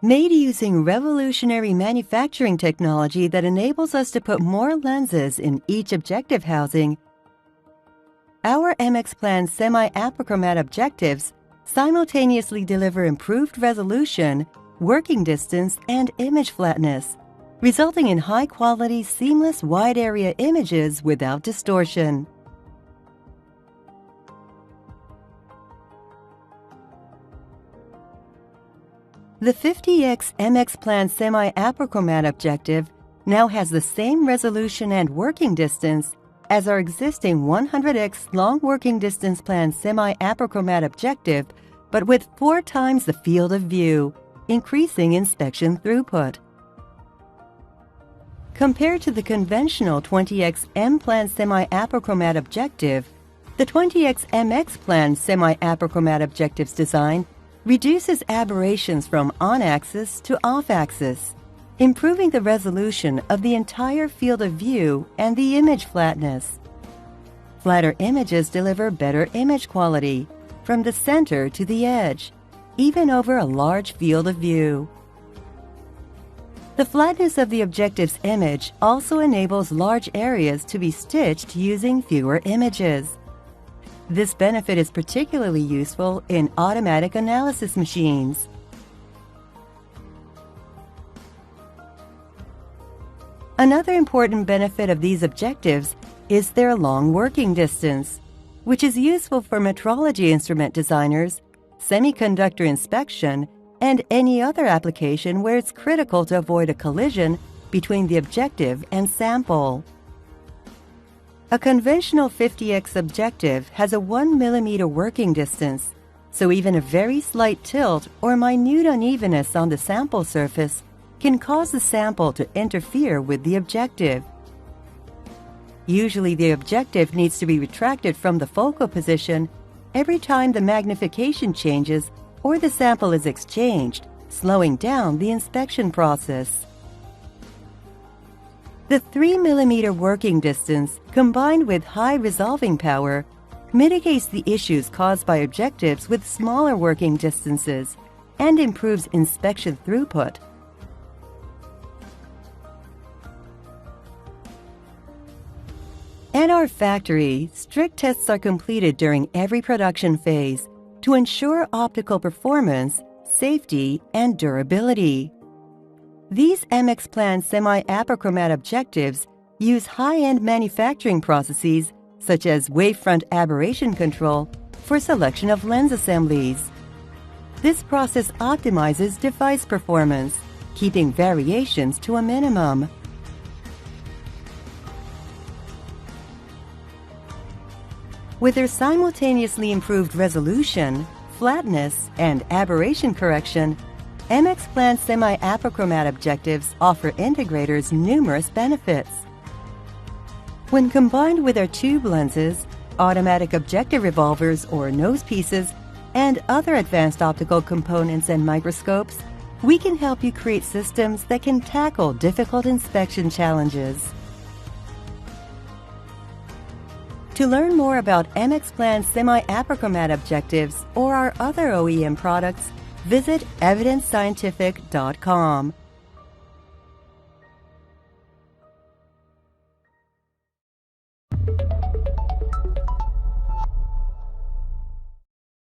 Made using revolutionary manufacturing technology that enables us to put more lenses in each objective housing, our MXPLN semi-apochromat objectives simultaneously deliver improved resolution, working distance, and image flatness, resulting in high-quality, seamless, wide-area images without distortion. The 50x MXPLN semi-apochromat objective now has the same resolution and working distance as our existing 100x long working distance plan semi-apochromat objective, but with 4 times the field of view, increasing inspection throughput. Compared to the conventional 20x M-plan semi-apochromat objective, the 20x MXPLN semi-apochromat objective's design reduces aberrations from on-axis to off-axis, improving the resolution of the entire field of view and the image flatness. Flatter images deliver better image quality from the center to the edge, even over a large field of view. The flatness of the objective's image also enables large areas to be stitched using fewer images. This benefit is particularly useful in automatic analysis machines. Another important benefit of these objectives is their long working distance, which is useful for metrology instrument designers, semiconductor inspection, and any other application where it's critical to avoid a collision between the objective and sample. A conventional 50x objective has a 1 mm working distance, so even a very slight tilt or minute unevenness on the sample surface can cause the sample to interfere with the objective. Usually the objective needs to be retracted from the focal position every time the magnification changes or the sample is exchanged, slowing down the inspection process. The 3 mm working distance, combined with high resolving power, mitigates the issues caused by objectives with smaller working distances and improves inspection throughput. At our factory, strict tests are completed during every production phase to ensure optical performance, safety, and durability. These MXPLN semi-apochromat objectives use high-end manufacturing processes such as wavefront aberration control for selection of lens assemblies. This process optimizes device performance, keeping variations to a minimum. With their simultaneously improved resolution, flatness, and aberration correction, MXPLN semi-apochromat objectives offer integrators numerous benefits. When combined with our tube lenses, automatic objective revolvers or nose pieces, and other advanced optical components and microscopes, we can help you create systems that can tackle difficult inspection challenges. To learn more about MXPLN semi-apochromat objectives or our other OEM products, visit evidencescientific.com.